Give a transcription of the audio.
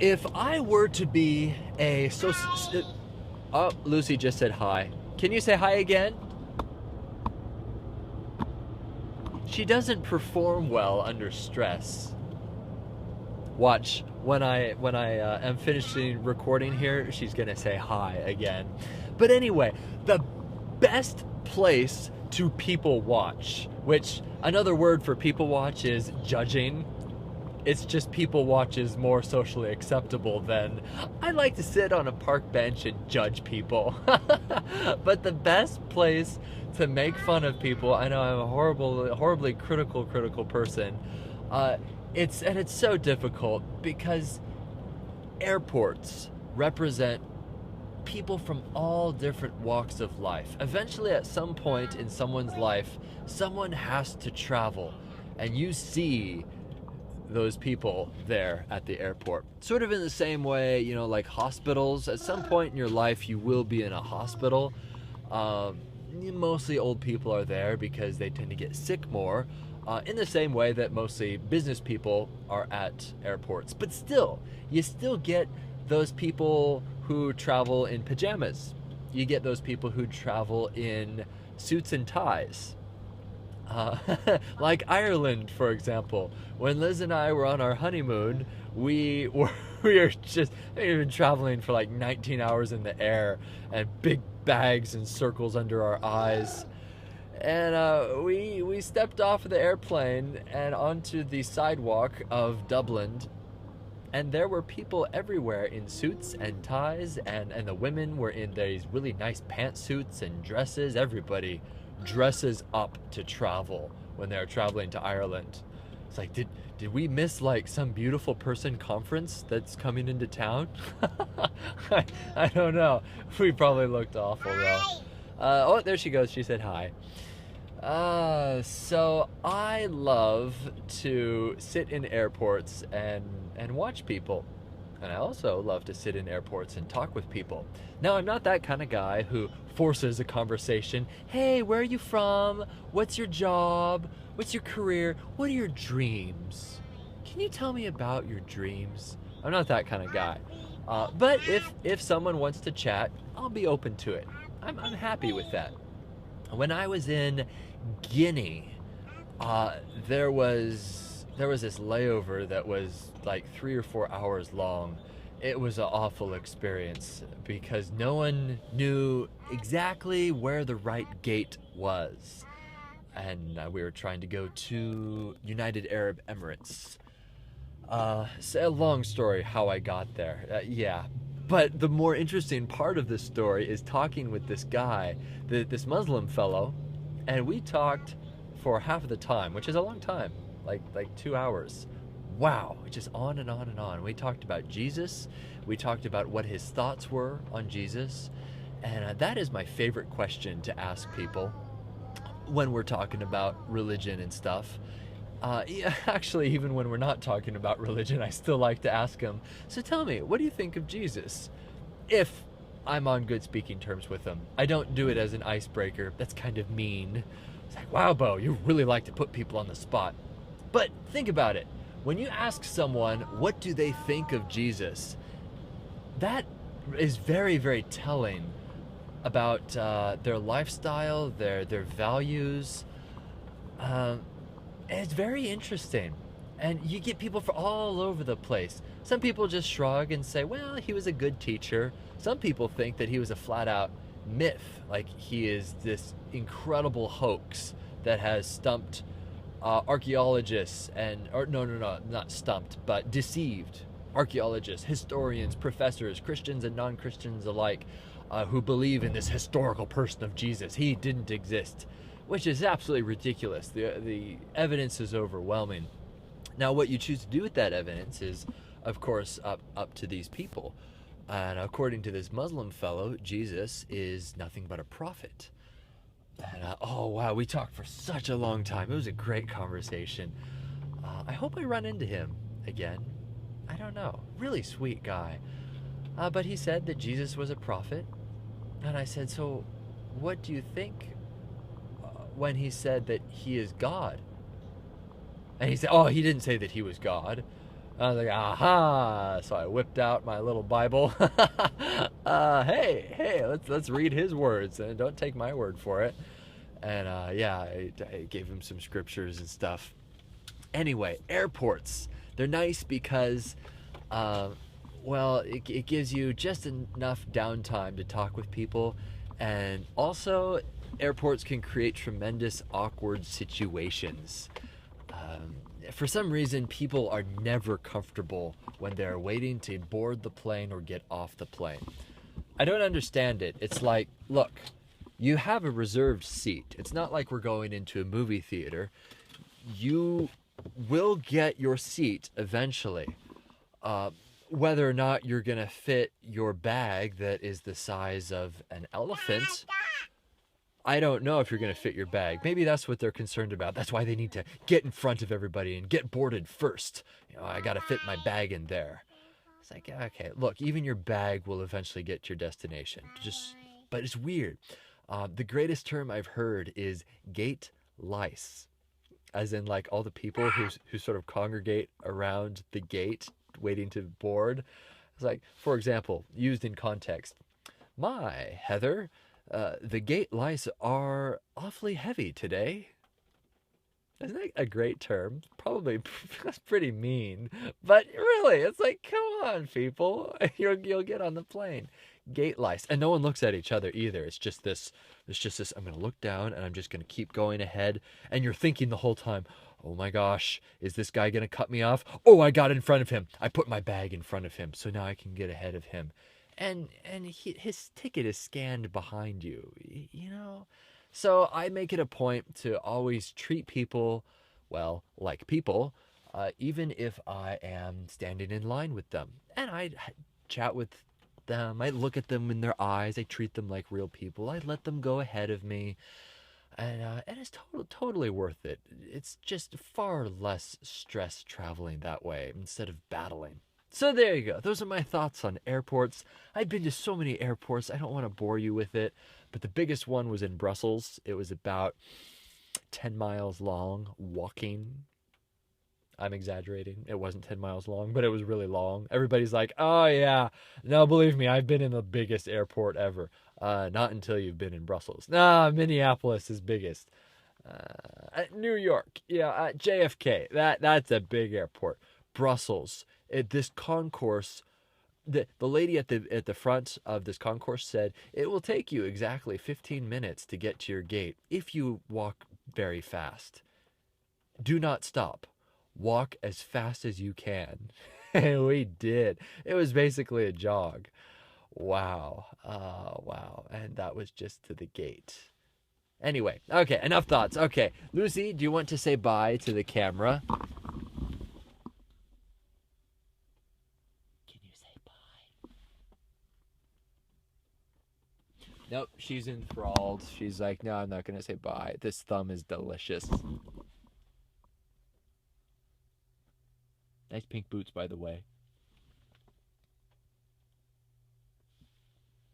If I were to be a oh, Lucy just said hi. Can you say hi again? She doesn't perform well under stress. Watch, when I am finishing recording here, she's gonna say hi again. But anyway, the best place to people watch, which another word for people watch is judging. It's just people watch is more socially acceptable than I like to sit on a park bench and judge people. But the best place to make fun of people, I know I'm a horribly critical person. It's so difficult because airports represent people from all different walks of life. Eventually, at some point in someone's life, someone has to travel, and you see those people there at the airport. Sort of in the same way, like hospitals. At some point in your life, you will be in a hospital. Mostly old people are there because they tend to get sick more. In the same way that mostly business people are at airports. But still, you still get those people who travel in pajamas. You get those people who travel in suits and ties. Like Ireland, for example. When Liz and I were on our honeymoon, we were just been traveling for like 19 hours in the air and big bags and circles under our eyes. And we stepped off of the airplane and onto the sidewalk of Dublin, and there were people everywhere in suits and ties, and the women were in these really nice pantsuits and dresses. Everybody dresses up to travel when they're traveling to Ireland. It's like, did we miss like some beautiful person conference that's coming into town? I don't know. We probably looked awful though. Oh, there she goes. She said hi. So I love to sit in airports and watch people. And I also love to sit in airports and talk with people. Now, I'm not that kind of guy who forces a conversation. Hey, where are you from? What's your job? What's your career? What are your dreams? Can you tell me about your dreams? I'm not that kind of guy. But if someone wants to chat, I'll be open to it. I'm happy with that. When I was in Guinea, there was this layover that was like 3 or 4 hours long. It was an awful experience because no one knew exactly where the right gate was. And we were trying to go to United Arab Emirates. It's a long story how I got there. Yeah. But the more interesting part of this story is talking with this guy, this Muslim fellow, and we talked for half of the time, which is a long time, like 2 hours. Wow, just on and on and on. We talked about Jesus. We talked about what his thoughts were on Jesus. And that is my favorite question to ask people when we're talking about religion and stuff. Yeah, actually, even when we're not talking about religion, I still like to ask them, so tell me, what do you think of Jesus? If I'm on good speaking terms with them. I don't do it as an icebreaker. That's kind of mean. It's like, wow, Beau, you really like to put people on the spot. But think about it. When you ask someone, what do they think of Jesus? That is very, very telling about their lifestyle, their values. It's very interesting. And you get people from all over the place. Some people just shrug and say, well, he was a good teacher. Some people think that he was a flat-out myth, like he is this incredible hoax that has stumped archaeologists not stumped, but deceived archaeologists, historians, professors, Christians and non-Christians alike, who believe in this historical person of Jesus. He didn't exist, which is absolutely ridiculous. The evidence is overwhelming. Now, what you choose to do with that evidence is, of course, up to these people. And according to this Muslim fellow, Jesus is nothing but a prophet. And oh, wow, we talked for such a long time. It was a great conversation. I hope I run into him again. I don't know. Really sweet guy. But he said that Jesus was a prophet. And I said, so what do you think when he said that he is God? And he said, oh, he didn't say that he was God. I was like, aha! So I whipped out my little Bible. Hey, let's read his words, and don't take my word for it. And yeah, I gave him some scriptures and stuff. Anyway, airports. They're nice because, well, it gives you just enough downtime to talk with people. And also, airports can create tremendous awkward situations. For some reason, people are never comfortable when they're waiting to board the plane or get off the plane. I don't understand it. It's like, look, you have a reserved seat. It's not like we're going into a movie theater. You will get your seat eventually. Whether or not you're going to fit your bag that is the size of an elephant, I don't know if you're going to fit your bag. Maybe that's what they're concerned about. That's why they need to get in front of everybody and get boarded first. You know, I got to fit my bag in there. It's like, okay, look, even your bag will eventually get to your destination. But it's weird. The greatest term I've heard is gate lice, as in like all the people who sort of congregate around the gate waiting to board. It's like, for example, used in context. My, Heather, the gate lice are awfully heavy today. Isn't that a great term? Probably that's pretty mean, but really, it's like, come on, people, you'll get on the plane. Gate lice, and no one looks at each other either. It's just this. I'm gonna look down, and I'm just gonna keep going ahead. And you're thinking the whole time, oh my gosh, is this guy gonna cut me off? Oh, I got in front of him. I put my bag in front of him, so now I can get ahead of him. And his ticket is scanned behind you, you know? So I make it a point to always treat people, well, like people, even if I am standing in line with them. And I chat with them, I look at them in their eyes, I treat them like real people, I let them go ahead of me. And it's totally worth it. It's just far less stress traveling that way instead of battling. So there you go. Those are my thoughts on airports. I've been to so many airports. I don't want to bore you with it. But the biggest one was in Brussels. It was about 10 miles long, walking. I'm exaggerating. It wasn't 10 miles long, but it was really long. Everybody's like, oh yeah. No, believe me, I've been in the biggest airport ever. Not until you've been in Brussels. Nah, Minneapolis is biggest. New York. Yeah, JFK. That's a big airport. Brussels. This concourse, the lady at the front of this concourse said it will take you exactly 15 minutes to get to your gate if you walk very fast. Do not stop. Walk as fast as you can. And we did. It was basically a jog. Wow. Wow. And that was just to the gate. Anyway, okay, enough thoughts. Okay, Lucy, do you want to say bye to the camera? Nope, she's enthralled. She's like, no, I'm not going to say bye. This thumb is delicious. Nice pink boots, by the way.